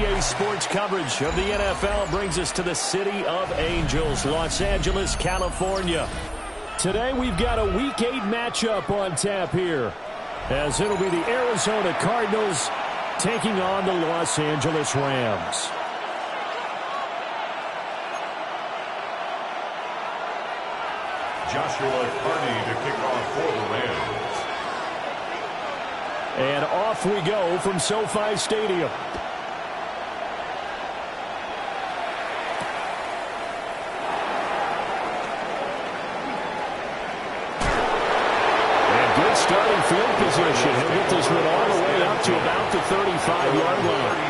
NBA sports coverage of the NFL brings us to the City of Angels, Los Angeles, California. Today we've got a Week 8 matchup on tap here, as it'll be the Arizona Cardinals taking on the Los Angeles Rams. Joshua Carney to kick off for the Rams. And off we go from SoFi Stadium. And good starting field position. He'll get this one all the way up to about the 35-yard line.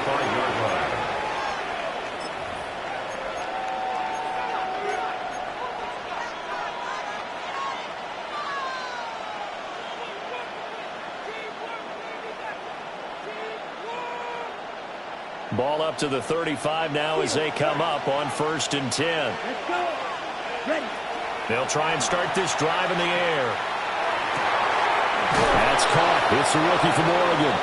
Ball up to the 35 now as they come up on 1st and 10. Let's go. Ready. They'll try and start this drive in the air. That's caught. It's the rookie from Oregon.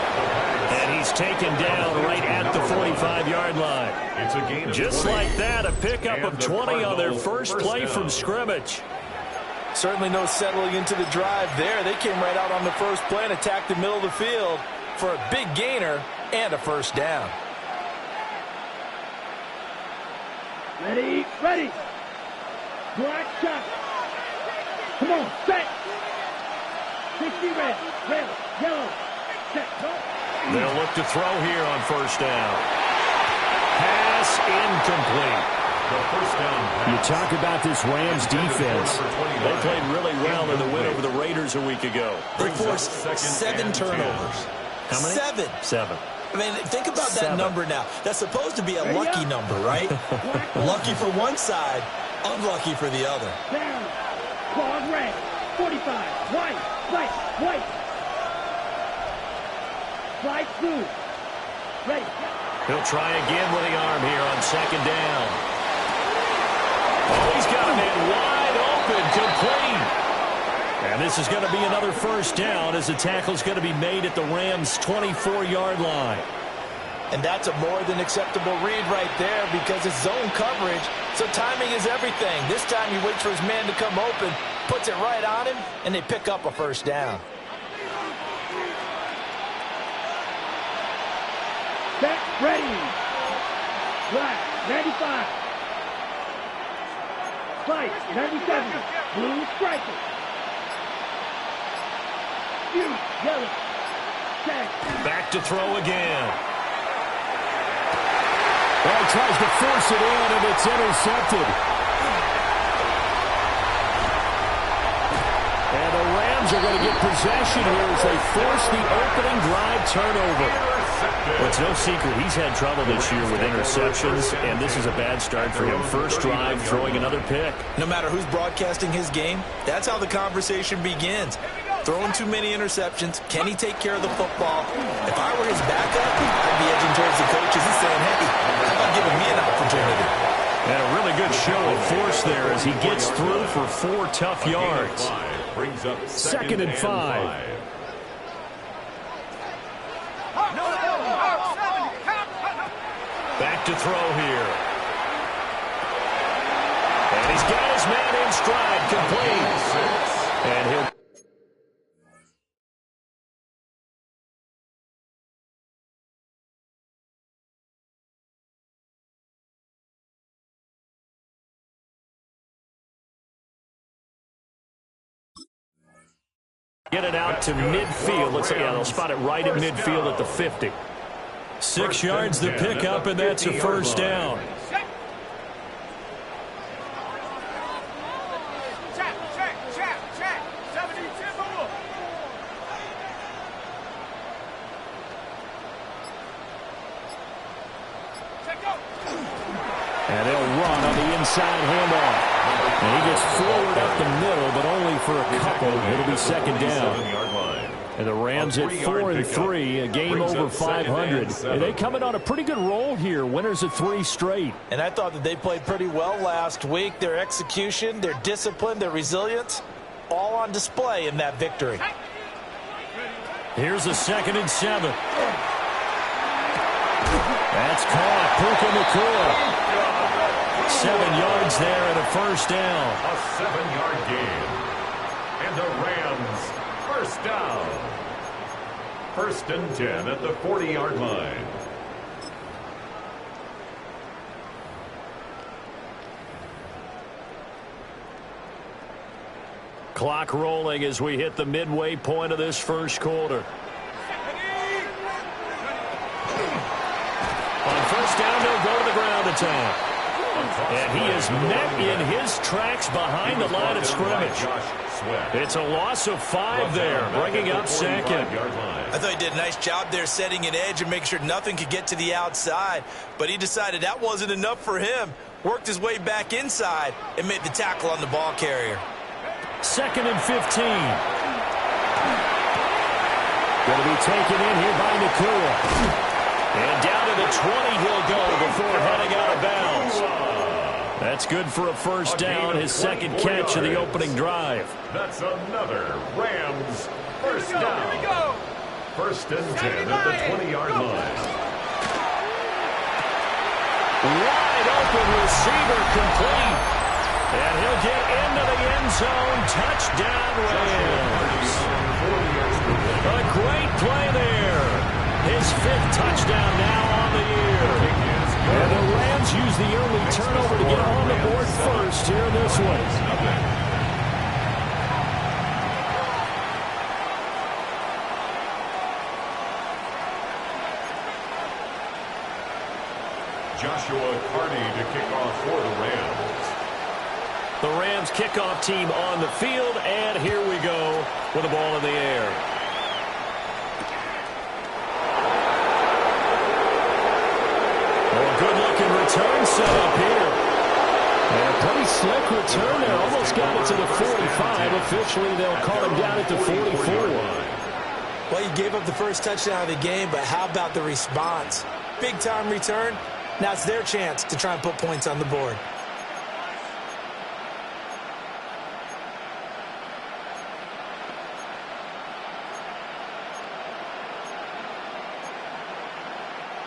And he's taken down right at the 45-yard line. It's a gain of Just 20. like that, a pickup of 20 on their first play from scrimmage. Certainly no settling into the drive there. They came right out on the first play and attacked the middle of the field for a big gainer and a first down. Ready, ready. Black shot. Come on, set. 60 red, yellow, set, go. They'll look to throw here on 1st down. Pass incomplete. The first down pass. You talk about this Rams defense. They played really well in the win over the Raiders a week ago. They forced 7 turnovers. How many? 7. 7. I mean, think about that number now. That's supposed to be a lucky number, right? Lucky for one side, unlucky for the other. Down. Claws red. 45. White. White. Slide through. Ready. He'll try again with the arm here on 2nd down. Oh, he's got a man wide open, complete. And this is going to be another first down as the tackle's going to be made at the Rams' 24-yard line. And that's a more than acceptable read right there because it's zone coverage, so timing is everything. This time he waits for his man to come open, puts it right on him, and they pick up a first down. Set, ready. Black, 95. White, 97. Blue striker. Yellow. Set. Back to throw again. Well, he tries to force it in, and it's intercepted. And the Rams are going to get possession here as they force the opening drive turnover. Well, it's no secret he's had trouble this year with interceptions, and this is a bad start for him. First drive, throwing another pick. No matter who's broadcasting his game, that's how the conversation begins. Throwing too many interceptions. Can he take care of the football? If I were his backup, I'd be edging towards the coaches and saying, hey, how about giving me an opportunity? And a really good show of force there as he gets through for 4 tough yards. Brings up 2nd and 5. Back to throw here. And he's got his man in stride, complete. And he'll get it out to midfield. Let's see, yeah, they'll spot it right at midfield at the 50. 6 yards the pickup, and that's a first down. And they'll run on the inside handoff. And he gets forward up the middle, but only for a couple. It'll be 2nd down. And the Rams at 4-3, a game over 500. And they coming on a pretty good roll here. Winners of 3 straight. And I thought that they played pretty well last week. Their execution, their discipline, their resilience, all on display in that victory. Here's a 2nd and 7. That's caught. Puka Nacua. 7 yards there and a first down. A 7-yard gain. And the Rams, first down. 1st and 10 at the 40-yard line. Clock rolling as we hit the midway point of this first quarter. On first down, they'll go to the ground attack. And he is met in his tracks behind the line of scrimmage. It's a loss of 5 there, bringing up second. I thought he did a nice job there setting an edge and making sure nothing could get to the outside. But he decided that wasn't enough for him. Worked his way back inside and made the tackle on the ball carrier. 2nd and 15. Going to be taken in here by Nacua. And down to the 20 he'll go before heading out of bounds. That's good for a first down, his second catch of the opening drive. That's another Rams first down. 1st and 10 at the 20-yard line. Wide open receiver complete. And he'll get into the end zone. Touchdown Rams. A great play there. His 5th touchdown now on the year. And the Rams use the early turnover to get on the board first here in this one. Joshua Carney to kick off for the Rams. The Rams kickoff team on the field, and here we go with the ball in the air. Good-looking return set up here. And a pretty slick return there. Almost got it to the 45. Officially, they'll call him down at the 44. Well, he gave up the first touchdown of the game, but how about the response? Big-time return. Now it's their chance to try and put points on the board.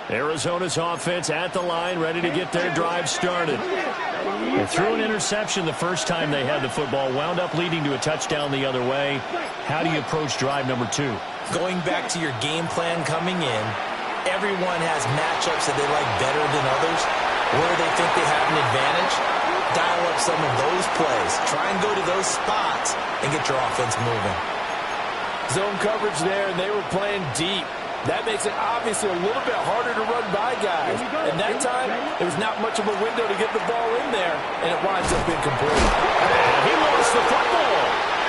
Arizona's offense at the line, ready to get their drive started. They threw an interception the first time they had the football, wound up leading to a touchdown the other way. How do you approach drive number 2? Going back to your game plan coming in, everyone has matchups that they like better than others, where they think they have an advantage. Dial up some of those plays. Try and go to those spots and get your offense moving. Zone coverage there, and they were playing deep. That makes it obviously a little bit harder to run by guys. And that time, there was not much of a window to get the ball in there, and it winds up incomplete. And he lost the football.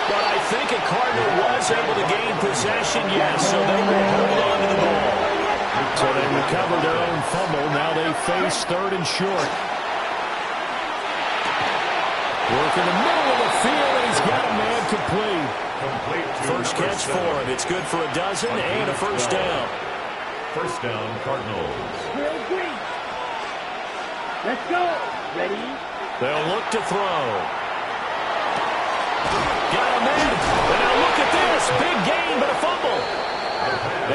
But I think a Cardinal was able to gain possession, yes, so they will hold on to the ball. So they recovered their own fumble. Now they face 3rd and short. Work in the middle of the field, and he's got a man complete. First catch for him. It's good for a dozen and a first down. First down, Cardinals. Real green. Let's go. Ready? They'll look to throw. Got him in. And now look at this. Big gain, but a fumble.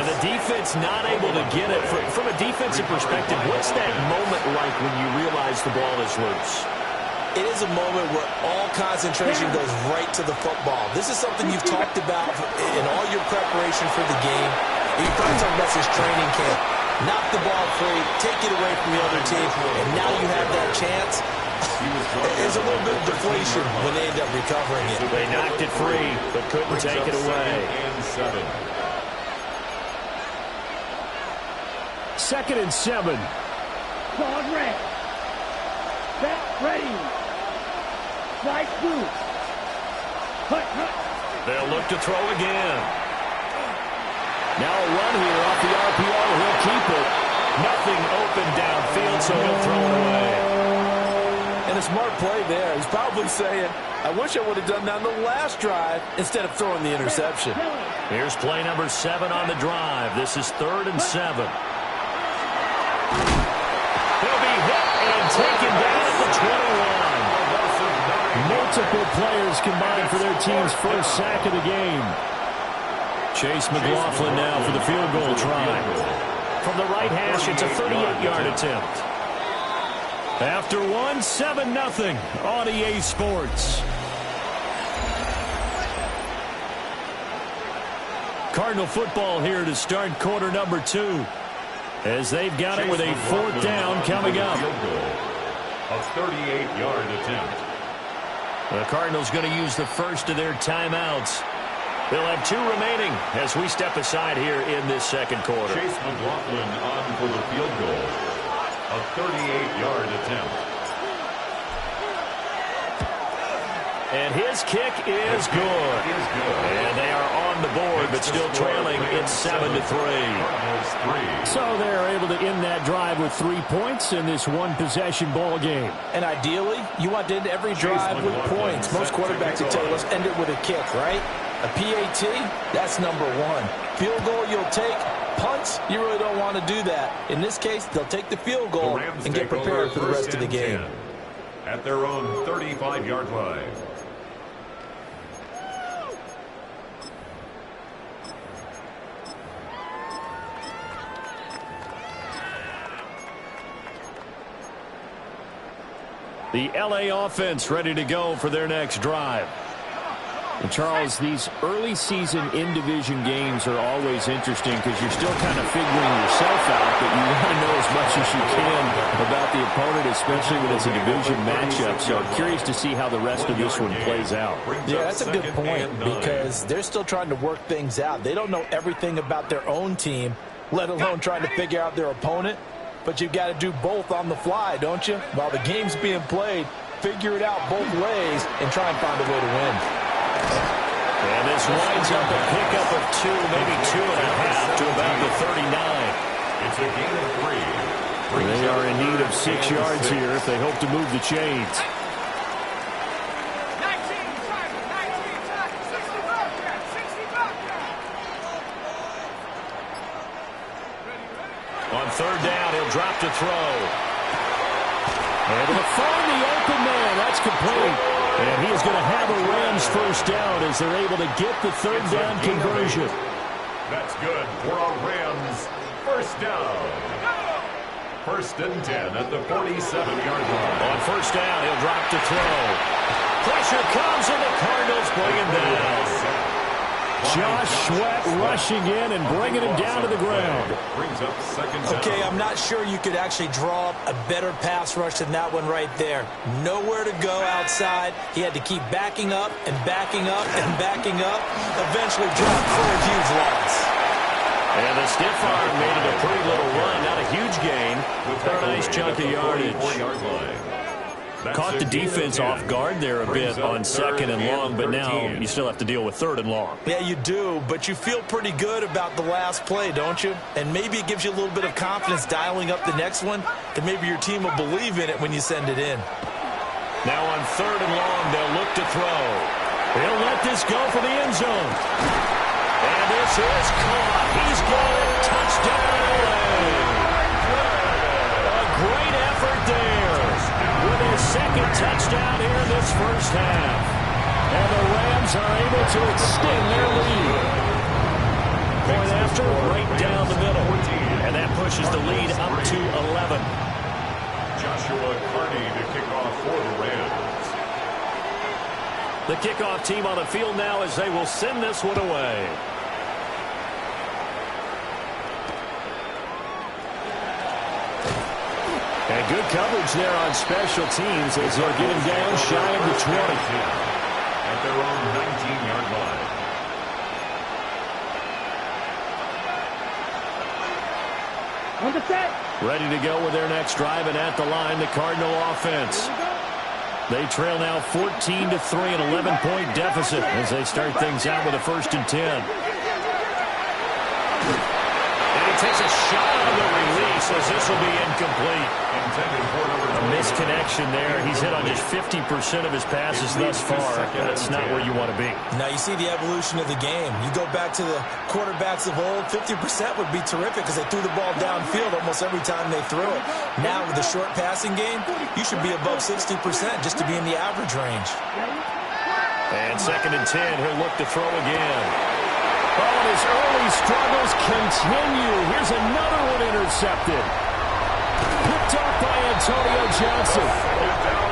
And the defense not able to get it. From a defensive perspective, what's that moment like when you realize the ball is loose? It is a moment where all concentration goes right to the football. This is something you've talked about in all your preparation for the game. You probably talked about this training camp. Knock the ball free, take it away from the other team, and now you have that chance. There's a little bit of deflation when they end up recovering it. They knocked it free, but couldn't take it away. 2nd and 7. Claude red. Set. Ready. Slide through. Hut. They'll look to throw again. Now a run here off the RPO. He'll keep it. Nothing open downfield, so he'll throw it away. And a smart play there. He's probably saying, I wish I would have done that on the last drive instead of throwing the interception. Here's play number 7 on the drive. This is 3rd and 7. He'll be hit and taken down at the 21. Multiple players combined for their team's first sack of the game. Chase McLaughlin now for the field goal try. from the right hash. It's a 38-yard attempt. After one, 7-0 on EA Sports. Cardinal football here to start quarter number 2. As they've got it with a 4th down coming up. A 38-yard attempt. The Cardinals going to use the first of their timeouts. They'll have 2 remaining as we step aside here in this second quarter. Chase McLaughlin on for the field goal. A 38-yard attempt. And his kick is good. And they are on the board, but still trailing. It's 7-3. So they're able to end that drive with 3 points in this one-possession ball game. And ideally, you want to end every drive with points. Most quarterbacks would tell you, let's end it with a kick, right? A PAT, that's number 1. Field goal you'll take. Punts, you really don't want to do that. In this case, they'll take the field goal and get prepared for the rest of the game. At their own 35-yard line. The LA offense ready to go for their next drive. And Charles, these early season in-division games are always interesting because you're still kind of figuring yourself out, but you want to know as much as you can about the opponent, especially when it's a division matchup. So I'm curious to see how the rest of this one plays out. Yeah, that's a good point because they're still trying to work things out. They don't know everything about their own team, let alone trying to figure out their opponent. But you've got to do both on the fly, don't you? While the game's being played, figure it out both ways and try and find a way to win. And this winds up a pickup of 2, maybe 2.5 to about the 39. It's a gain of 3. They are in need of 6 yards here if they hope to move the chains. On 3rd down, he'll drop to throw. Able to find the open man. That's complete. And he is going to have a Rams first down as they're able to get the 3rd down conversion. That's good for a Rams first down. 1st and 10 at the 47-yard line. On 1st down, he'll drop to throw. Pressure comes, and the Cardinals bring him down. Josh Sweat rushing in and bringing him down to the ground. Brings up 2nd down. Okay, I'm not sure you could actually draw up a better pass rush than that one right there. Nowhere to go outside. He had to keep backing up and backing up and backing up. Eventually dropped for a huge loss. And the stiff arm made it a pretty little run. Not a huge gain, but a nice chunk of yardage. Caught the defense off guard there a bit on 2nd and long, but now you still have to deal with 3rd and long. Yeah, you do, but you feel pretty good about the last play, don't you? And maybe it gives you a little bit of confidence dialing up the next one, and maybe your team will believe in it when you send it in. Now on 3rd and long, they'll look to throw. He'll let this go for the end zone. And this is caught. He's got it. Touchdown, LA. A great effort there. With his 2nd touchdown here in this first half. And the Rams are able to extend their lead. Point after, right down the middle. And that pushes the lead up to 11. Joshua Carney to kick off for the Rams. The kickoff team on the field now as they will send this one away. And good coverage there on special teams as they'll get him down shy of the 20. At their own 19-yard line. On the set. Ready to go with their next drive, and at the line, the Cardinal offense. They trail now 14-3, an 11-point deficit as they start things out with a 1st and 10. And he takes a shot on the release as this will be incomplete. A misconnection there. He's hit on just 50% of his passes thus far. That's not where you want to be. Now you see the evolution of the game. You go back to the quarterbacks of old, 50% would be terrific because they threw the ball downfield almost every time they threw it. Now with the short passing game, you should be above 60% just to be in the average range. And 2nd and 10, he'll look to throw again. Oh, and his early struggles continue. Here's another one intercepted. Picked off by Antonio Johnson.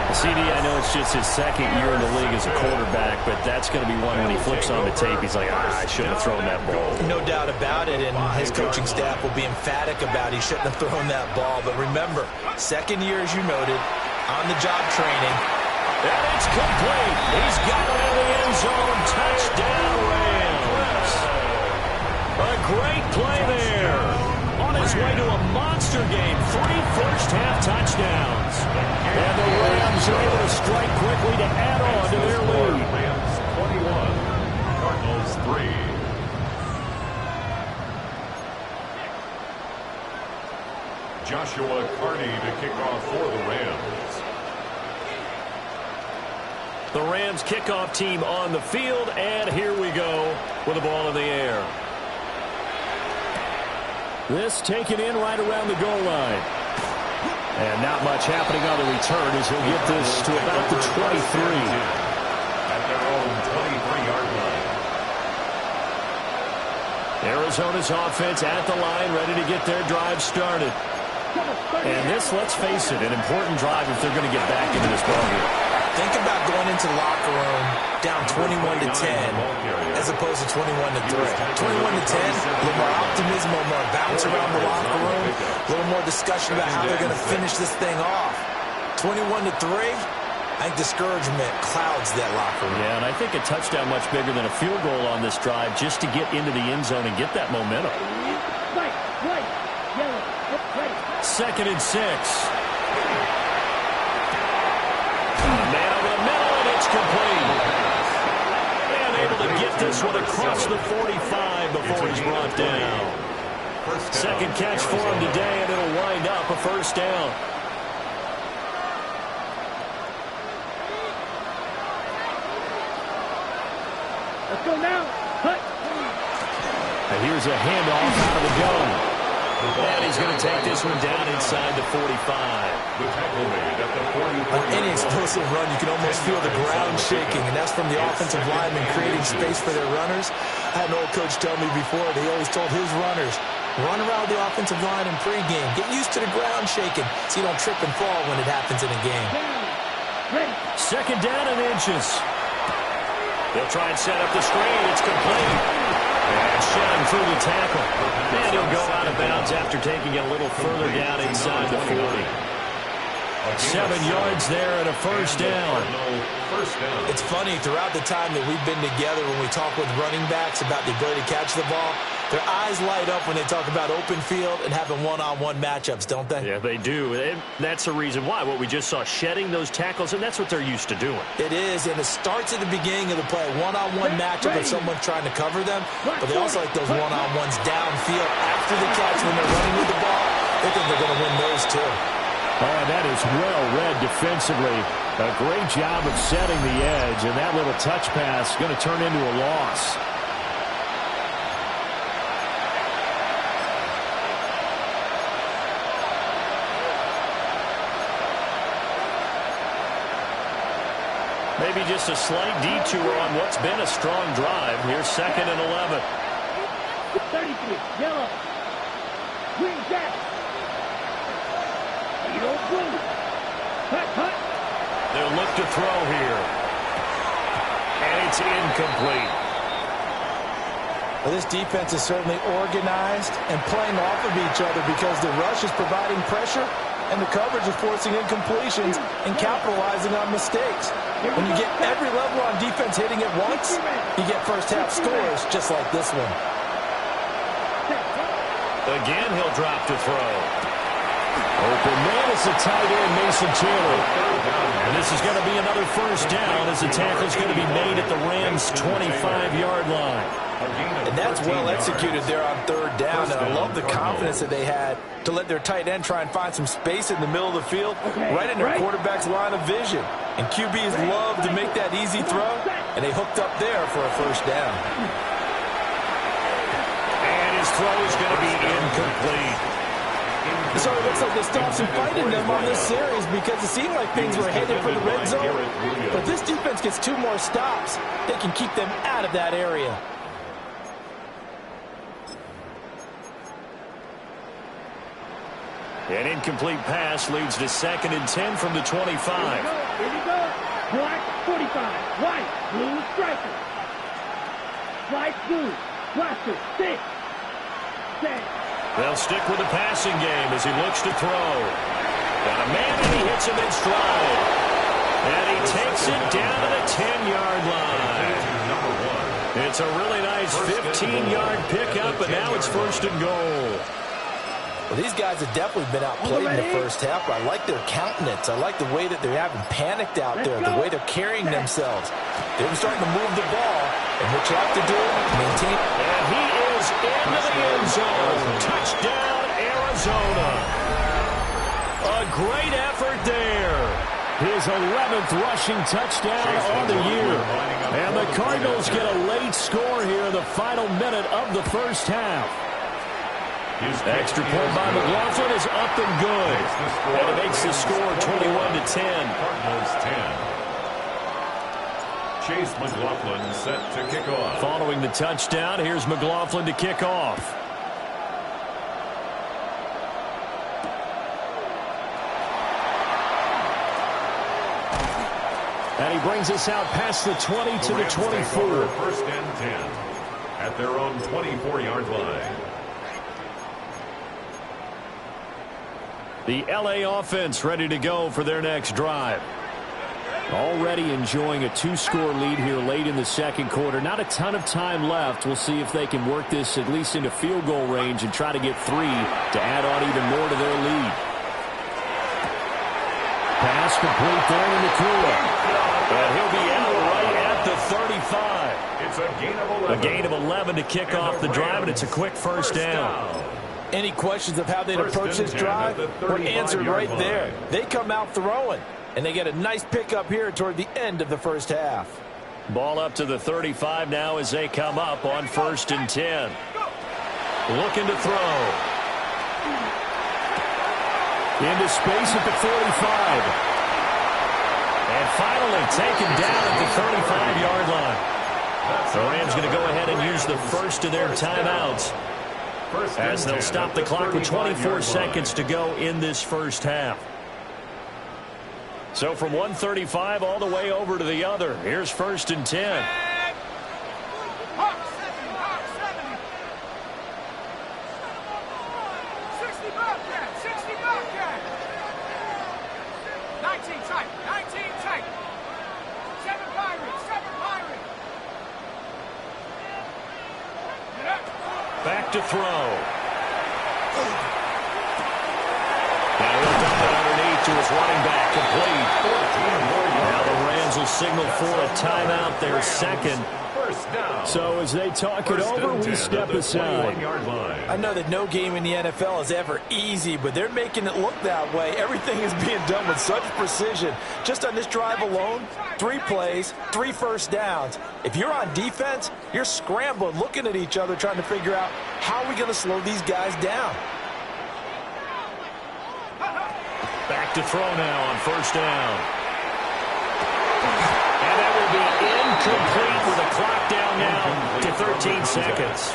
CD, I know it's just his second year in the league as a quarterback, but that's going to be one when he flips on the tape. He's like, I shouldn't have thrown that ball. No doubt about it, and his coaching staff will be emphatic about he shouldn't have thrown that ball. But remember, second year, as you noted, on-the-job training. And it's complete. He's got it in the end zone. Touchdown, Rams. A great play there. On his way to a monster game. 3 first-half touchdowns. And the Rams are able to strike quickly to add on to their lead. Rams 21, Cardinals 3. Joshua Carney to kick off for the Rams. The Rams kickoff team on the field, and here we go with the ball in the air. This taken in right around the goal line. And not much happening on the return as he'll get this to about the 23. At their own 23-yard line. Arizona's offense at the line, ready to get their drive started. And this, let's face it, an important drive if they're going to get back into this ballgame. Think about going into the locker room down 21-10 as opposed to 21-3. 21-10, a little more optimism, a little more bounce around the locker room, a little more discussion about how they're going to finish this thing off. 21-3, I think discouragement clouds that locker room. Yeah, and I think a touchdown much bigger than a field goal on this drive just to get into the end zone and get that momentum. Second and 6. Man over the middle, and it's complete. And able to get this one across the 45 before he's brought down. Second catch for him today, and it'll wind up a first down. Let's go now. Cut. And here's a handoff out of the gun. And he's going to take this one down inside the 45. The tackle made at the 45. On any explosive run, you can almost feel the ground shaking, and that's from the offensive linemen creating space for their runners. I had an old coach tell me before, they always told his runners, run around the offensive line in pregame. Get used to the ground shaking so you don't trip and fall when it happens in a game. Second down and inches. They'll try and set up the screen. It's complete. And shedding through the tackle. And he'll go out of bounds after taking it a little further down inside the 40. 7 yards there and a first down. It's funny, throughout the time that we've been together, when we talk with running backs about the ability to catch the ball, their eyes light up when they talk about open field and having one-on-one matchups, don't they? Yeah, they do. And that's the reason why. What we just saw, shedding those tackles, and that's what they're used to doing. It is, and it starts at the beginning of the play. One-on-one matchup if someone's trying to cover them, but they also like those one-on-ones downfield after the catch when they're running with the ball. They think they're going to win those too. Oh, that is well read defensively. A great job of setting the edge, and that little touch pass is going to turn into a loss. Maybe just a slight detour on what's been a strong drive. Here's second and 11. 33, yellow. Green jack. Blue. Hut. They'll look to throw here. And it's incomplete. Well, this defense is certainly organized and playing off of each other because the rush is providing pressure and the coverage is forcing incompletions and capitalizing on mistakes. When you get every level on defense hitting at once, you get first-half scores just like this one. Again, he'll drop to throw. Open man, it's a tight end, Mason Taylor. And this is going to be another first down as the tackle is going to be made at the Rams' 25-yard line. And that's well executed there on third down. And I love the confidence that they had to let their tight end try and find some space in the middle of the field, right in their quarterback's line of vision. And QBs love to make that easy throw, and they hooked up there for a first down. And his throw is going to be incomplete. So it looks like they stopped some fighting them on this series because it seemed like things were headed for the red zone. But this defense gets 2 more stops. They can keep them out of that area. An incomplete pass leads to 2nd and 10 from the 25. Here we go. Black 45. White. Blue striker. White, blue. Blaster. 6. 7. They'll stick with the passing game as he looks to throw. Got a man and he hits him in stride. And he takes it down to the 10-yard line. It's a really nice 15-yard pickup, and now it's 1st and goal. Well, these guys have definitely been outplayed in the first half, but I like their countenance. I like the way that they're having panicked out there, the way they're carrying themselves. They're starting to move the ball, and what you have to do, maintain. And he is into the end zone. Touchdown, Arizona. A great effort there. His 11th rushing touchdown on the year. And the Cardinals get a late score here in the final minute of the first half. Extra point by McLaughlin is up and good. And it makes the score 21-10. Cardinals 10. Chase McLaughlin set to kick off. Following the touchdown, here's McLaughlin to kick off. And he brings us out past the 20 to the 24. 1st and 10 at their own 24-yard line. The LA offense ready to go for their next drive. Already enjoying a 2-score lead here late in the 2nd quarter. Not a ton of time left. We'll see if they can work this at least into field goal range and try to get 3 to add on even more to their lead. Pass complete there in the cooler. And he'll be out right at the 35. It's a gain of 11. A gain of 11 to kick off the drive, and it's a quick first down. Any questions of how they'd approach this drive were answered right there. They come out throwing, and they get a nice pickup here toward the end of the first half. Ball up to the 35 now as they come up on 1st and 10. Looking to throw. Into space at the 45. And finally taken down at the 35-yard line. The Rams going to go ahead and use the first of their timeouts, as they'll stop the clock with 24 seconds to go in this first half. So from 135 all the way over to the other. Here's 1st and 10. Back to throw. And he'll dump it underneath to his running back, complete. Now the Rams will signal for a timeout, their 2nd. So as they talk it over, we step aside. I know that no game in the NFL is ever easy, but they're making it look that way. Everything is being done with such precision. Just on this drive alone, 3 plays, 3 first downs. If you're on defense, you're scrambling, looking at each other, trying to figure out how are we going to slow these guys down. Back to throw now on 1st down. And that will be incomplete with a clock down now to 13 seconds.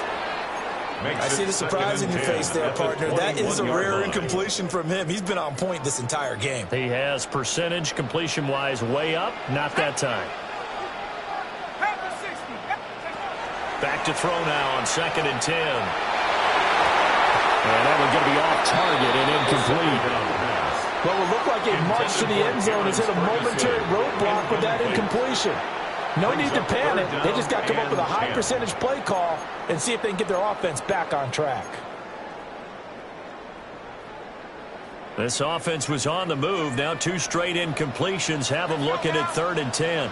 I see the surprise in your face there, partner. That is a rare incompletion from him. He's been on point this entire game. He has percentage completion-wise way up. Not that time. Back to throw now on 2nd and 10. And that one's going to be off target and incomplete. Well, it looked like a march to the end zone has hit a momentary roadblock with that incompletion. No need to panic. They just got to come up with a high percentage play call and see if they can get their offense back on track. This offense was on the move. Now 2 straight incompletions have them looking at 3rd and 10.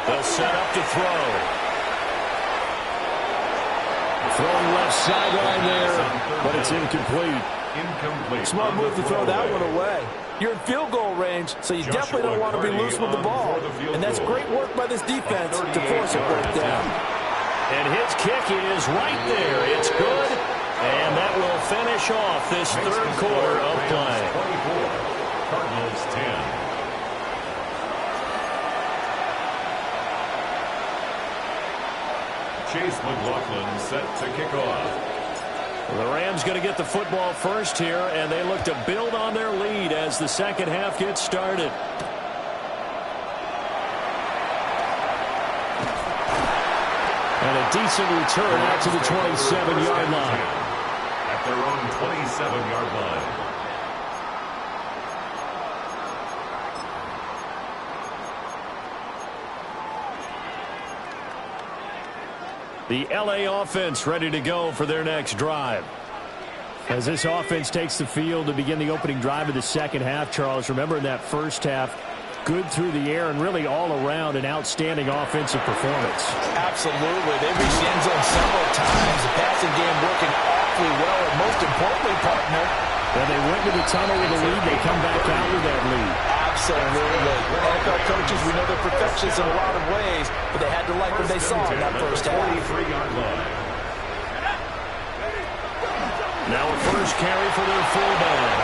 They'll set up to throw. Throwing left sideline there, but it's incomplete. Smart move to throw that one away. You're in field goal range, so you definitely don't want to be loose with the ball. And that's great work by this defense to force a break down. And his kick is right there. It's good. And that will finish off this 3rd quarter of play. 24, Cardinals 10. Chase McLaughlin set to kick off. The Rams going to get the football first here, and they look to build on their lead as the second half gets started. And a decent return out to the 27-yard line. At their own 27-yard line. The L.A. offense ready to go for their next drive. As this offense takes the field to begin the opening drive of the second half, Charles, remember in that first half, good through the air and really all around an outstanding offensive performance. Absolutely. They reached the end zone several times. The passing game working awfully well, and most importantly, partner, when they went to the tunnel with a lead, they come back out with that lead. Absolutely. NFL coaches, we know they're perfectionists in a lot of ways, but they had to like what they saw in that first half. 43-yard line. Now a first carry for their fullback.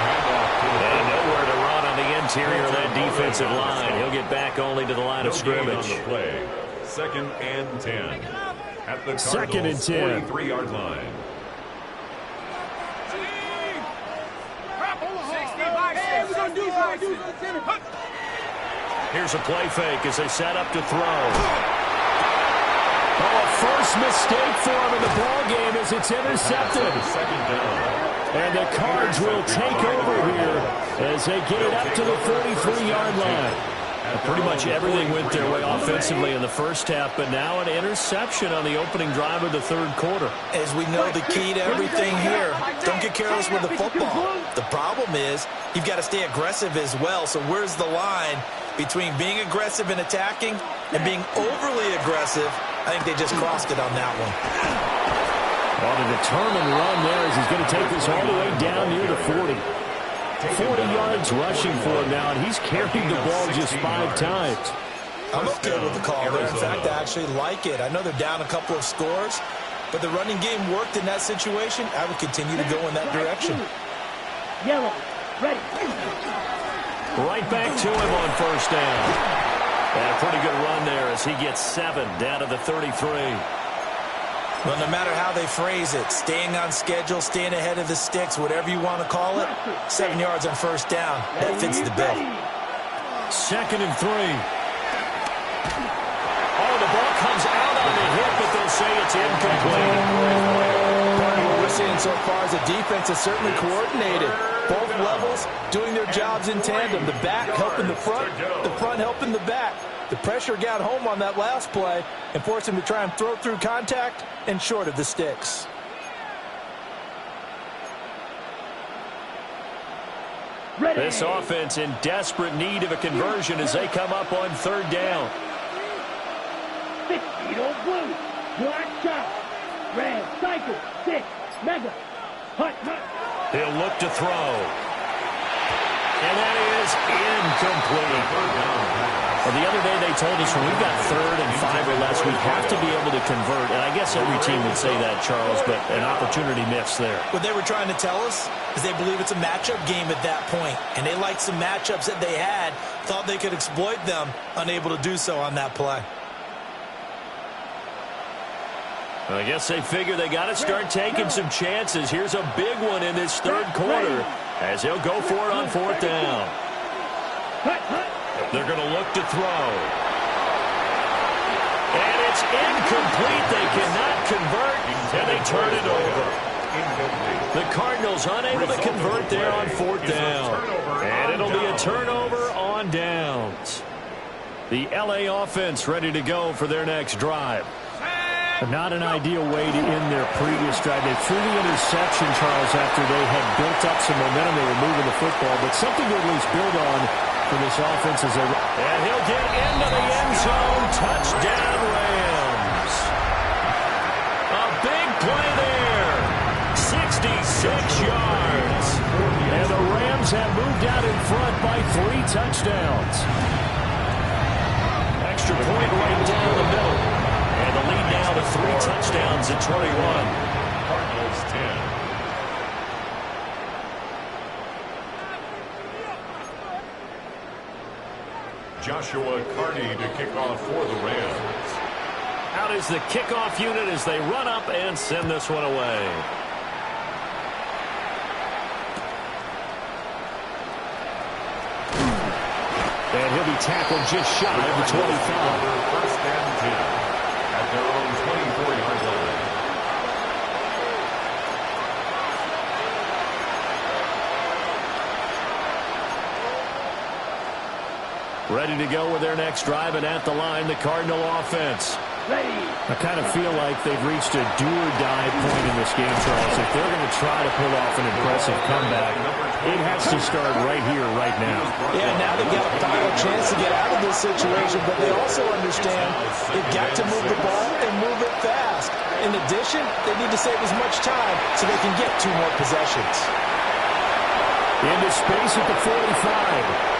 And nowhere to run on the interior of that defensive line. He'll get back only to the line of scrimmage. Second and 10. At the Second and 10. 43-yard line. Here's a play fake as they set up to throw. Oh, a first mistake for him in the ball game as it's intercepted. Second down. And the Cards will take over here as they get it up to the 43-yard line. And pretty much everything went their way offensively in the first half, but now an interception on the opening drive of the third quarter. As we know, the key to everything here, don't get careless with the football. The problem is you've got to stay aggressive as well. So where's the line between being aggressive and attacking and being overly aggressive? I think they just crossed it on that one. Well, a determined run there as he's going to take this all the way down near the 40. 40 yards rushing for him now, and he's carried the ball just 5 times. I'm okay with the call there. In fact, I actually like it. I know they're down a couple of scores, but the running game worked in that situation. I would continue to go in that direction. Yellow, ready. Right back to him on first down. And a pretty good run there as he gets 7 down to the 33. Well, no matter how they phrase it, staying on schedule, staying ahead of the sticks, whatever you want to call it, 7 yards on first down, that fits the bill. Second and 3. Oh, the ball comes out on the hit, but they'll say it's incomplete. What we're seeing so far is the defense is certainly coordinated. Both levels doing their jobs in tandem. The back helping the front helping the back. The pressure got home on that last play and forced him to try and throw through contact and short of the sticks. Ready. This offense in desperate need of a conversion as they come up on third down. 6, blue, black shot, red, cycle, 6, mega, hut. He'll look to throw. And that is incomplete. Well, the other day they told us when we've got 3rd and 5 or less, we have to be able to convert. And I guess every team would say that, Charles, but an opportunity missed there. What they were trying to tell us is they believe it's a matchup game at that point. And they liked some matchups that they had, thought they could exploit them, unable to do so on that play. Well, I guess they figure they got to start taking some chances. Here's a big one in this third quarter as he'll go for it on 4th down. They're going to look to throw. And it's incomplete. They cannot convert, and they turn it over. The Cardinals unable to convert there on 4th down. And it'll be a turnover on downs. The L.A. offense ready to go for their next drive. Not an ideal way to end their previous drive. They threw the interception, Charles, after they had built up some momentum. They were moving the football, but something to at least build on for this offense as they... And he'll get into the end zone. Touchdown, Rams. A big play there. 66 yards. And the Rams have moved out in front by 3 touchdowns. Extra point right down the middle. And the lead now to 3 touchdowns at 21. Cardinals 10. Joshua Carney to kick off for the Rams. Out is the kickoff unit as they run up and send this one away. And he'll be tackled just shy of the 25. First and 10 at their own 24-yard line. Ready to go with their next drive, and at the line, the Cardinal offense. Ready. I kind of feel like they've reached a do-or-die point in this game, Charles. If they're going to try to pull off an impressive comeback, it has to start right here, right now. Yeah, now they've got a final chance to get out of this situation, but they also understand they've got to move the ball and move it fast. In addition, they need to save as much time so they can get 2 more possessions. Into space at the 45.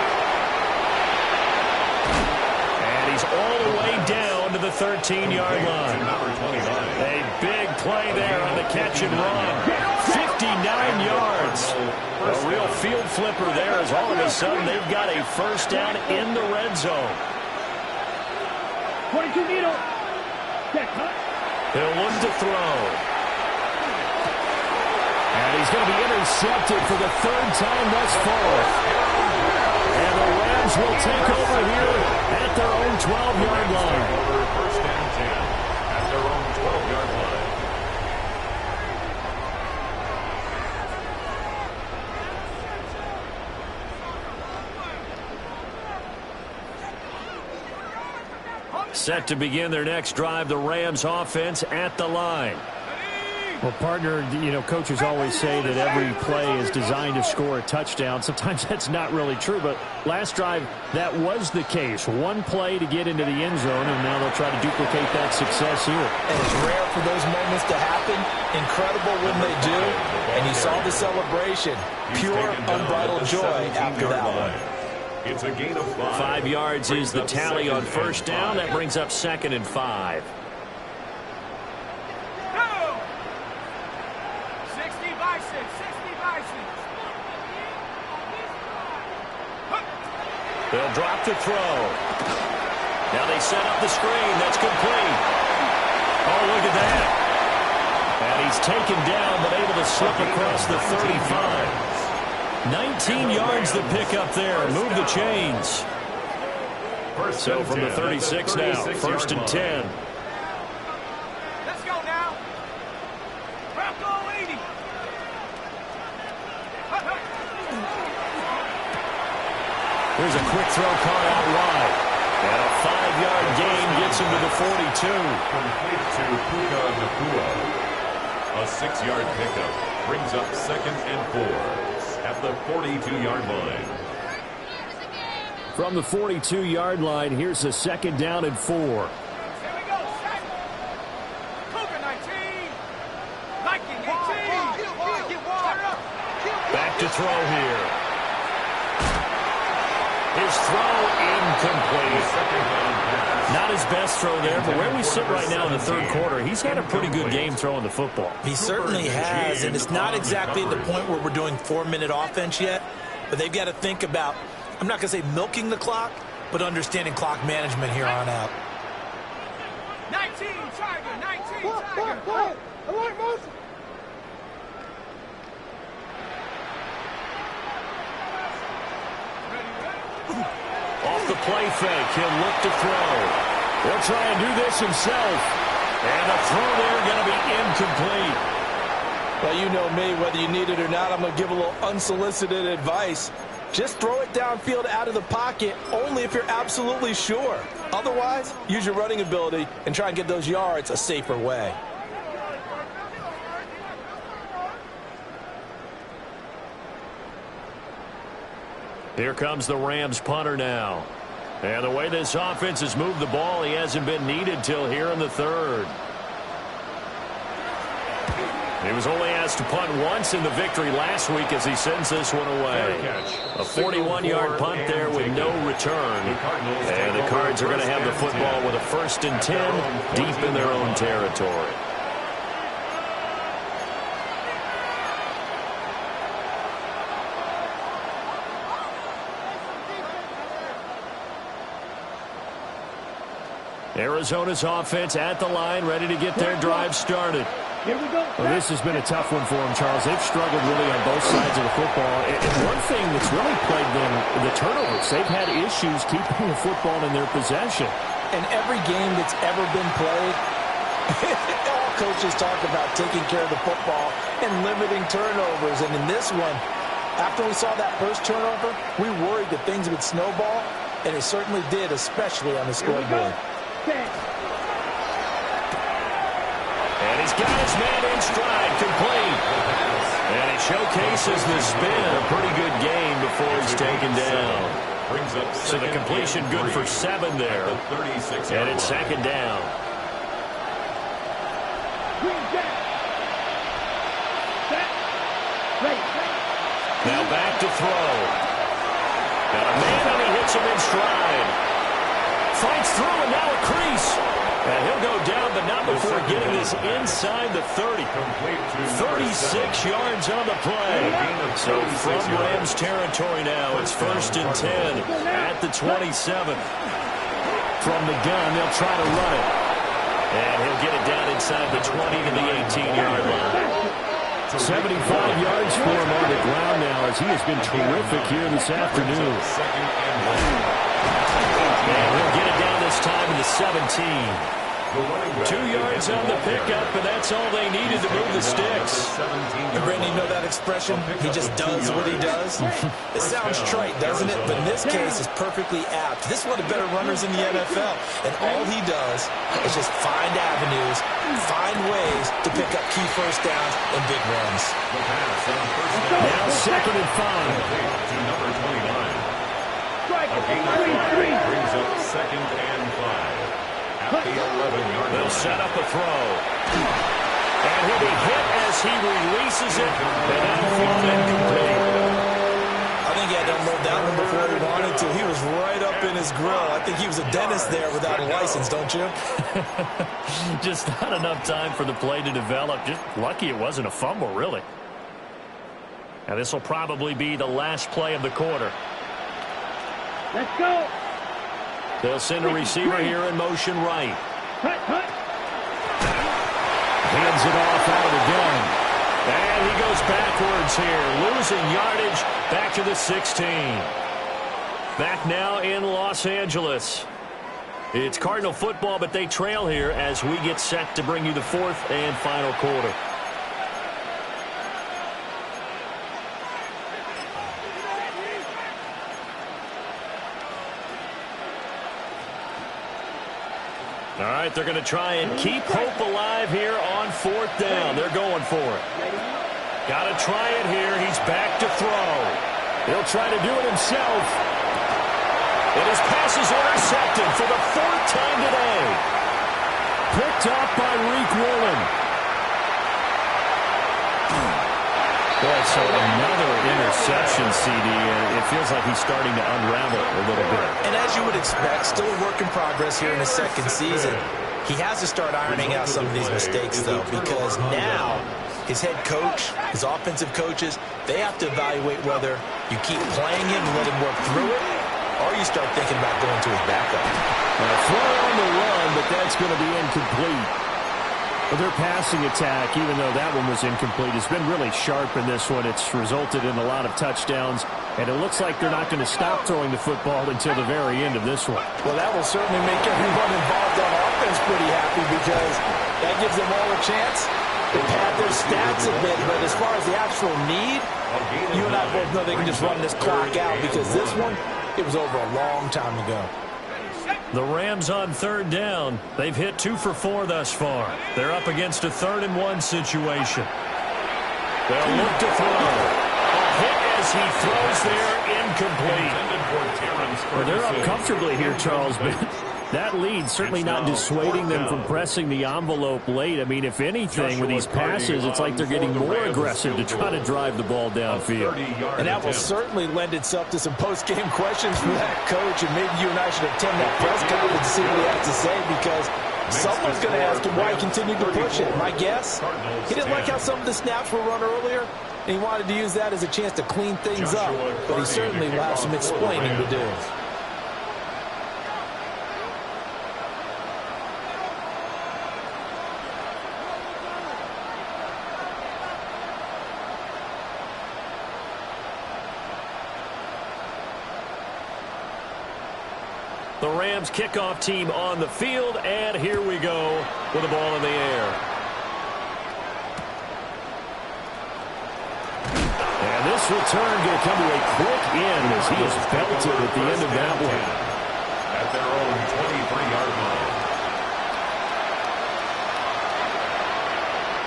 He's all the way down to the 13-yard line. A big play there on the catch and run. 59 yards. A real field flipper there as all of a sudden they've got a first down in the red zone. 22 needle. Check, huh? He'll look to throw. And he's going to be intercepted for the 3rd time thus far. And the Rams will take over here at their own 12-yard line. First and 10 at their own 12-yard line. Set to begin their next drive, the Rams offense at the line. Well, partner, you know, coaches always say that every play is designed to score a touchdown. Sometimes that's not really true, but last drive, that was the case. One play to get into the end zone, and now they'll try to duplicate that success here. And it's rare for those moments to happen. Incredible when they do. And you saw the celebration. Pure, unbridled joy after that one. It's a gain of 5. 5 yards is the tally on first down. That brings up 2nd and 5. They'll drop to throw. Now they set up the screen. That's complete. Oh, look at that. And he's taken down, but able to slip across the 35. 19 yards the pickup there. Move the chains. So from the 36 now, 1st and 10. Let's go now. Bronco 80. Here's a quick throw caught out wide. And a 5-yard gain gets him to the 42. Complete to Puka Nakua. A 6-yard pickup brings up 2nd and 4 at the 42-yard line. From the 42-yard line, here's a 2nd down and 4. Here we go. Set. Cougar 19. Viking 18. Back to throw here. His throw incomplete. Not his best throw there, but where we sit right now in the 3rd quarter, he's had a pretty good game throwing the football. He certainly has, and it's not exactly at the point where we're doing 4-minute offense yet, but they've got to think about, I'm not going to say milking the clock, but understanding clock management here on out. 19 Tiger. 19 Tiger. Alert motion. Off the play fake, he'll look to throw. He'll try and do this himself. And the throw there going to be incomplete. Well, you know me, whether you need it or not, I'm going to give a little unsolicited advice. Just throw it downfield out of the pocket only if you're absolutely sure. Otherwise, use your running ability and try and get those yards a safer way. Here comes the Rams punter now. And the way this offense has moved the ball, he hasn't been needed till here in the 3rd. He was only asked to punt once in the victory last week as he sends this one away. A 41-yard punt there with no return. And the Cards are going to have the football with a 1st and 10 deep in their own territory. Arizona's offense at the line, ready to get their drive started. Here we go. Well, this has been a tough one for them, Charles. They've struggled really on both sides of the football. And one thing that's really plagued them, the turnovers. They've had issues keeping the football in their possession. In every game that's ever been played, all coaches talk about taking care of the football and limiting turnovers. And in this one, after we saw that first turnover, we worried that things would snowball, and it certainly did, especially on the scoreboard. And he's got his man in stride, complete. And he showcases the spin. A pretty good game before he's taken down. So the completion good for 7 there. And it's second down. Now back to throw. Got a man and he hits him in stride. Fights through and now a crease. And he'll go down, but not before getting this inside the 30. 36 yards on the play. So from Rams territory now, it's 1st and 10 at the 27. From the gun, they'll try to run it. And he'll get it down inside the 20 to the 18-yard line. 75 yards for him on the ground now as he has been terrific here this afternoon. And he'll get it down this time to the 17. 2 yards on the pickup, and that's all they needed to move the sticks. And Brandon, you know that expression? He just does what he does. It sounds trite, doesn't it? But in this case, it's perfectly apt. This is one of the better runners in the NFL. And all he does is just find avenues, find ways to pick up key first downs and big runs. Now 2nd and 5. To number 29. A gain of 5 brings up 2nd and 5. At the 11-yard line. They'll set up a throw. And he'll be hit as he releases it. And that'll fall incomplete. I think he had to unload that one before he wanted to. He was right up in his grill. I think he was a dentist there without a license, don't you? Just not enough time for the play to develop. Just lucky it wasn't a fumble, really. Now this will probably be the last play of the quarter. Let's go. They'll send a receiver here in motion right. Cut. Hands it off out of the gun. And he goes backwards here, losing yardage back to the 16. Back now in Los Angeles. It's Cardinal football, but they trail here as we get set to bring you the 4th and final quarter. All right, they're going to try and keep hope alive here on 4th down. They're going for it. Got to try it here. He's back to throw. He'll try to do it himself. And his pass is intercepted for the 4th time today. Picked up by Reek Woolen. Boy, so another interception, CD, and it feels like he's starting to unravel a little bit. And as you would expect, still a work in progress here in his 2nd season. He has to start ironing out some of these mistakes, though, because now his head coach, his offensive coaches, they have to evaluate whether you keep playing him and let him work through it, or you start thinking about going to his backup. Throw on the run, but that's going to be incomplete. But their passing attack, even though that one was incomplete, has been really sharp in this one. It's resulted in a lot of touchdowns, and it looks like they're not going to stop throwing the football until the very end of this one. Well, that will certainly make everyone involved on offense pretty happy because that gives them all a chance to pad their stats a bit. But as far as the actual need, you and I both know they can just run this clock out because this one, it was over a long time ago. The Rams on 3rd down. They've hit 2 for 4 thus far. They're up against a 3rd and 1 situation. They'll look to throw. A hit as he throws there, incomplete. Well, they're up comfortably here, Charles, but that lead certainly not dissuading them from pressing the envelope late. I mean, if anything, with these passes, it's like they're getting more aggressive to try to drive the ball downfield. And that will certainly lend itself to some post-game questions from that coach, and maybe you and I should attend that press conference to see what he has to say, because someone's going to ask him why he continued to push it. My guess, he didn't like how some of the snaps were run earlier, and he wanted to use that as a chance to clean things up, but he certainly will have some explaining to do. The Rams kickoff team on the field, and here we go with the ball in the air. And this return going to come to a quick end as he is belted at the end of that one. At their own 23-yard line.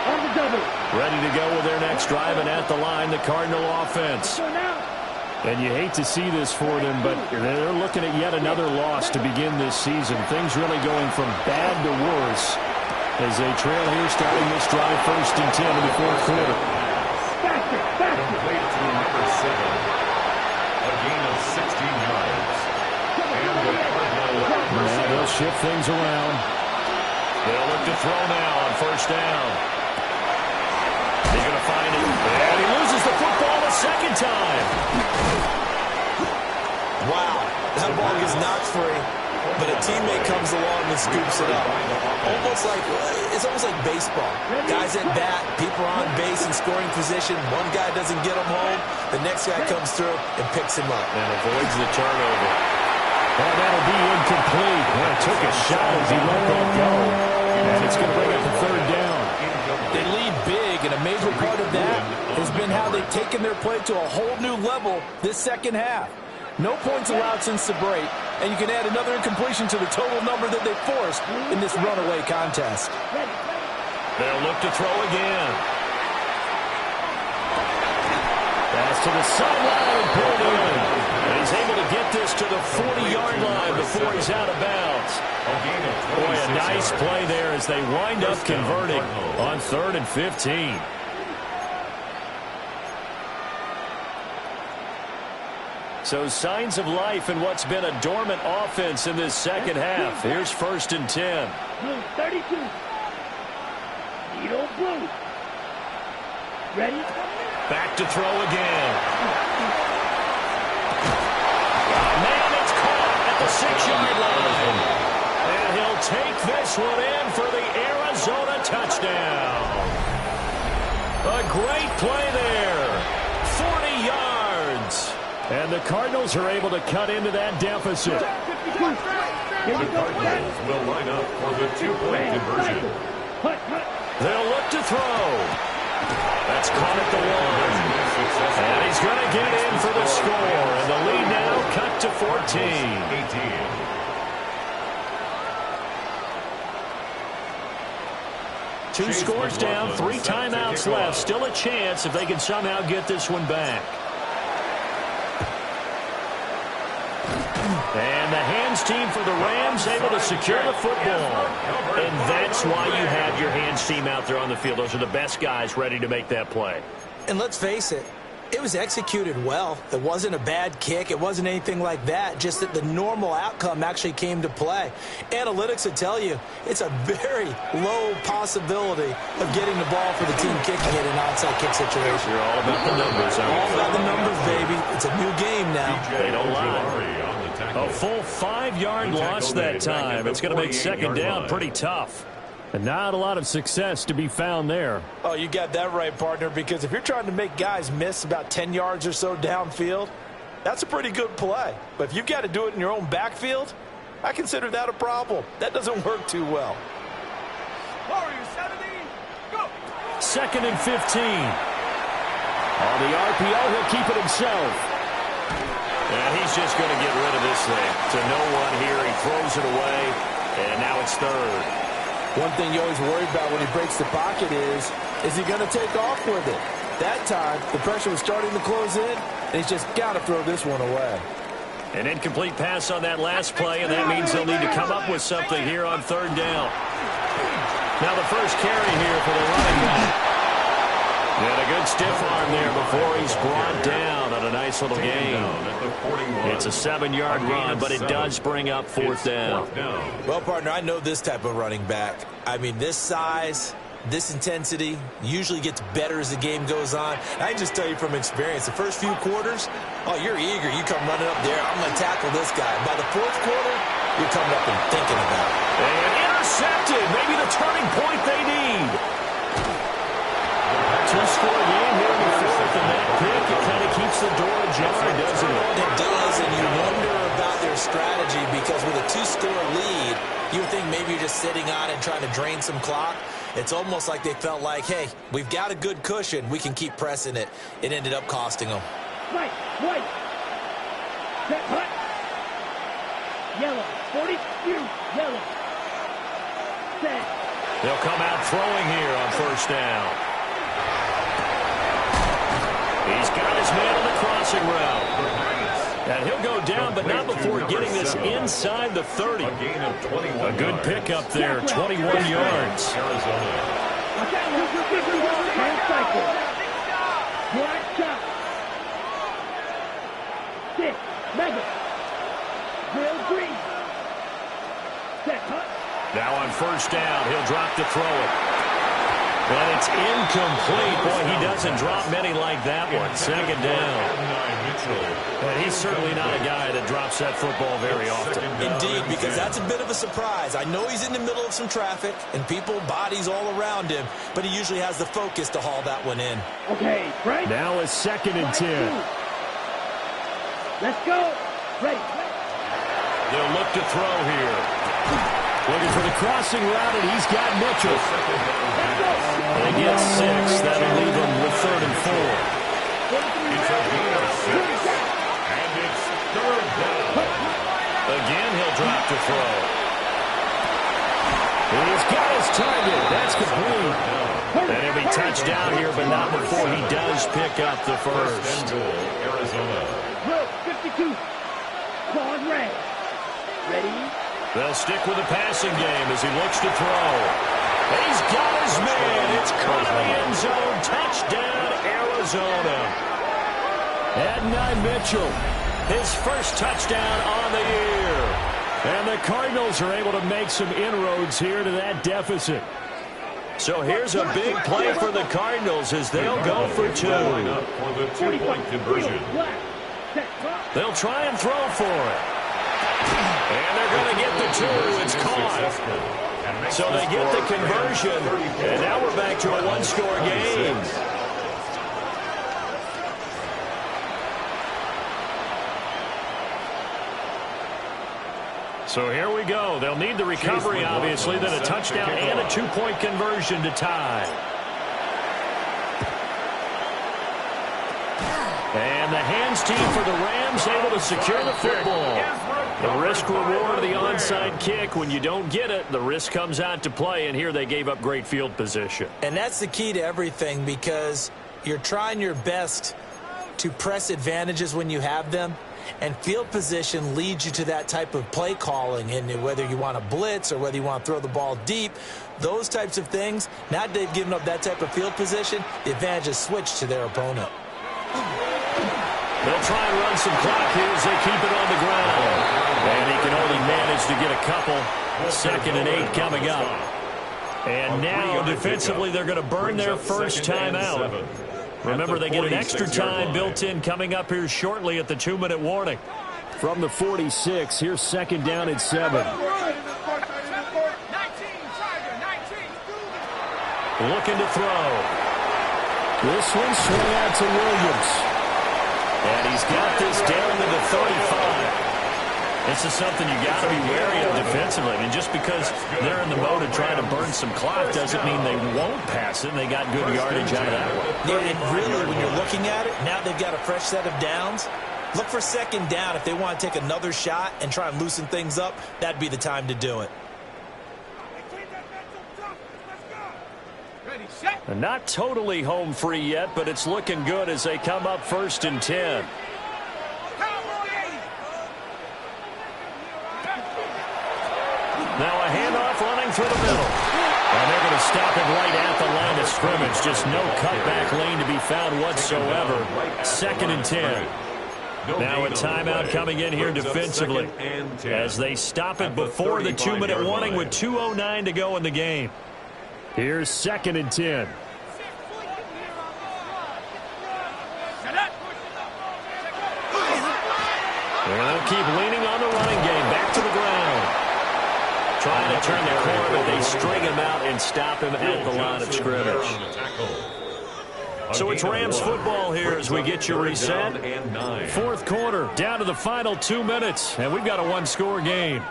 On the double. Ready to go with their next drive, and at the line, the Cardinal offense. Go now. And you hate to see this for them, but they're looking at yet another loss to begin this season. Things really going from bad to worse as they trail here starting this drive 1st and 10 in the fourth quarter. Faster, faster. Complete to number 7. A gain of 16 yards. And the Cardinals Yeah, they'll shift things around. They'll look to throw now on 1st down. He's going to find it. And he loses the football a second time. Wow, that ball gets knocked free, but a teammate comes along and scoops it up. It's almost like baseball. Guys at bat, people are on base in scoring position. One guy doesn't get him home, the next guy comes through and picks him up. And avoids the turnover. Well, that'll be incomplete. Well, it took a shot as he let that go. And it's going to bring up a 3rd down. They lead big, and a major part of that has been how they've taken their play to a whole new level this second half. No points allowed since the break, and you can add another incompletion to the total number that they forced in this runaway contest. They'll look to throw again. Pass to the sideline and pulled in. And he's able to get this to the 40-yard line before he's out of bounds. Boy, a nice play there as they wind up converting on 3rd and 15. So signs of life in what's been a dormant offense in this second half. Here's 1st and 10. Blue 32. Needle blue. Ready? Back to throw again. Man, it's caught at the 6-yard line. And he'll take this one in for the Arizona touchdown. A great play there. 40 yards. And the Cardinals are able to cut into that deficit. The Cardinals will line up for the 2-point conversion. They'll look to throw. That's caught at the 1. And he's going to get in for the score. And the lead now cut to 14. 2 scores down, 3 timeouts left. Still a chance if they can somehow get this one back. And the hands team for the Rams able to secure the football. And that's why you have your hands team out there on the field. Those are the best guys ready to make that play. And let's face it, it was executed well. It wasn't a bad kick. It wasn't anything like that. Just that the normal outcome actually came to play. Analytics will tell you it's a very low possibility of getting the ball for the team kicking it in an onside kick situation. You're all about the numbers. All about the numbers, baby. It's a new game now. They don't lie. A full 5-yard loss that time. It's going to make 2nd down pretty tough. And not a lot of success to be found there. Oh, you got that right, partner, because if you're trying to make guys miss about 10 yards or so downfield, that's a pretty good play. But if you've got to do it in your own backfield, I consider that a problem. That doesn't work too well. Warriors 70, go. 2nd and 15. On the RPO, he'll keep it himself. And he's just going to get rid of this thing. To no one here, he throws it away, and now it's 3rd. One thing you always worry about when he breaks the pocket is he going to take off with it? That time, the pressure was starting to close in, and he's just got to throw this one away. An incomplete pass on that last play, and that means they'll need to come up with something here on 3rd down. Now the first carry here for the running back. And a good stiff arm there before he's brought down on a nice little gain. It's a 7-yard run, but it does bring up 4th down. Well, partner, I know this type of running back. I mean, this size, this intensity usually gets better as the game goes on. I can just tell you from experience, the first few quarters, oh, you're eager. You come running up there. I'm going to tackle this guy. By the 4th quarter, you're coming up and thinking about it. And intercepted. Maybe the turning point they need. 2-score game here in the 4th, and that pick, it kind of keeps the door ajar, doesn't it? It does, and you wonder about their strategy because with a 2-score lead, you would think maybe you're just sitting on it and trying to drain some clock. It's almost like they felt like, hey, we've got a good cushion. We can keep pressing it. It ended up costing them. Right. Set, hut. Yellow. 40, yellow. Set. They'll come out throwing here on first down. He's got his man on the crossing route. And he'll go down, but not before getting this inside the 30. A gain of 21 A good pickup there, 21 yards. Arizona. Hand cycle. Black chop. 6. Mega. Grill green. Set, hut. Now on first down, he'll drop to throw it. And it's incomplete. Boy, he doesn't drop many like that one. Second down. And he's certainly not a guy that drops that football very often. Indeed, because that's a bit of a surprise. I know he's in the middle of some traffic and people, bodies all around him, but he usually has the focus to haul that one in. Okay, Frank. Now it's 2nd and 10. Let's go. Ready. They'll look to throw here. Looking for the crossing route, and he's got Mitchell. They get 6. That'll leave him with 3rd and 4. It's a gain of 6. And it's 3rd down. Again, he'll drop to throw. He's got his target. That's complete. And he'll be touched down here, but not before he does pick up the first. Arizona. Road 52. Claws red. Ready. They'll stick with the passing game as he looks to throw. He's got his man. It's caught in the end zone. Touchdown, Arizona. Adonai Mitchell, his first touchdown on the year. And the Cardinals are able to make some inroads here to that deficit. So here's a big play for the Cardinals as they'll go for 2. For the 2-point conversion. They'll try and throw for it. And they're going to get the 2. It's caught. So they get the conversion. And now we're back to a 1-score game. So here we go. They'll need the recovery, obviously, then a touchdown and a 2-point conversion to tie. And the hands team for the Rams able to secure the football. The risk-reward of the onside kick. When you don't get it, the risk comes out to play, and here they gave up great field position. And that's the key to everything because you're trying your best to press advantages when you have them. And field position leads you to that type of play calling, and whether you want to blitz or whether you want to throw the ball deep, those types of things, now that they've given up that type of field position, the advantage is switched to their opponent. They'll try and run some clock here as they keep it on the ground. And he can only manage to get a couple. 2nd and 8 coming up. And now, defensively, they're going to burn their first timeout. Remember, they get an extra time built in coming up here shortly at the 2-minute warning. From the 46, here's 2nd down and 7. Looking to throw. This one swung out to Williams. And he's got this down to the 35. This is something you got to be wary of defensively. I mean, just because they're in the mode of trying to burn some clock doesn't mean they won't pass it. They got good yardage out of that one. Yeah, and really, when you're looking at it, now they've got a fresh set of downs. Look for 2nd down. If they want to take another shot and try and loosen things up, that'd be the time to do it. And not totally home free yet, but it's looking good as they come up 1st and 10. Now a handoff running through the middle. And they're going to stop it right at the line of scrimmage. Just no cutback lane to be found whatsoever. 2nd and 10. Now a timeout coming in here defensively as they stop it before the 2-minute warning with 2:09 to go in the game. Here's 2nd and 10. They'll keep leaning on the running game. Back to the ground. Trying to turn the corner, but they string him out and stop him at the line of scrimmage. So it's Rams football here as we get you reset. Fourth quarter, down to the final 2 minutes, and we've got a one-score game.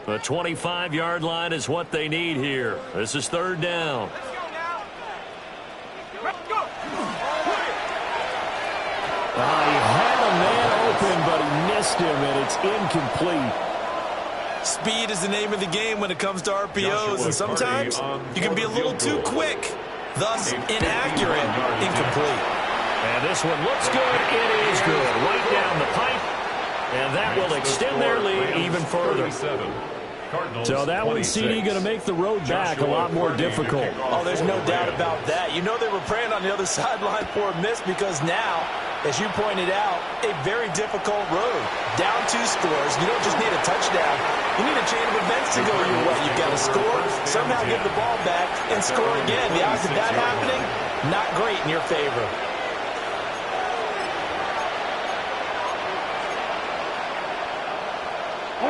The 25-yard line is what they need here. This is third down. He had a man open, but he missed him, and it's incomplete. Speed is the name of the game when it comes to RPOs, and sometimes you can be a little too quick, thus inaccurate, incomplete. And this one looks good. It is good. Right down the pipe, and that will extend their lead even further. So that one, CD, going to make the road back a lot more difficult. Oh, there's no doubt about that. You know they were praying on the other sideline for a miss because now, as you pointed out, a very difficult road. Down 2 scores. You don't just need a touchdown. You need a chain of events to go your way. You've got to score, somehow get the ball back, and score again. The odds of that happening, not great in your favor.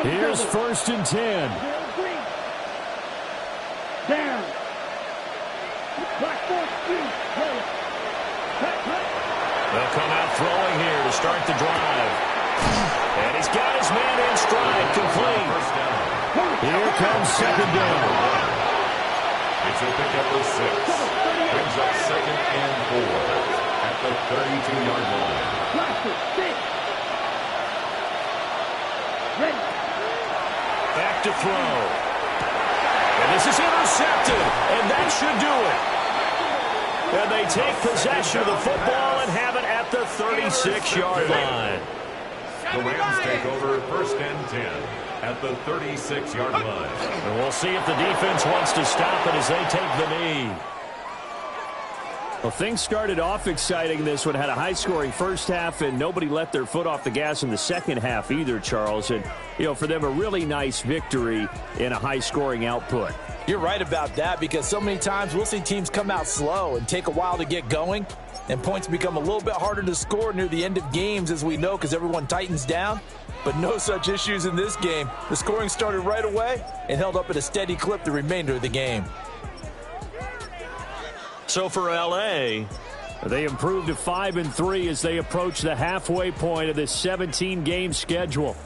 Here's 1st and 10. Down. They'll come out throwing here to start the drive. And he's got his man in stride, complete. Here comes 2nd down. It's a pickup of 6. Brings up 2nd and 4 at the 32-yard line. Ready. Back to throw. And this is intercepted, and that should do it. And they take possession of the football and have it at the 36-yard line. The Rams take over 1st and 10 at the 36-yard line. And we'll see if the defense wants to stop it as they take the knee. Well, things started off exciting. This one had a high-scoring first half, and nobody let their foot off the gas in the second half either, Charles. And, you know, for them, a really nice victory in a high-scoring output. You're right about that because so many times we'll see teams come out slow and take a while to get going, and points become a little bit harder to score near the end of games, as we know, because everyone tightens down. But no such issues in this game. The scoring started right away and held up at a steady clip the remainder of the game. So for L.A., they improved to 5-3 as they approach the halfway point of this 17-game schedule.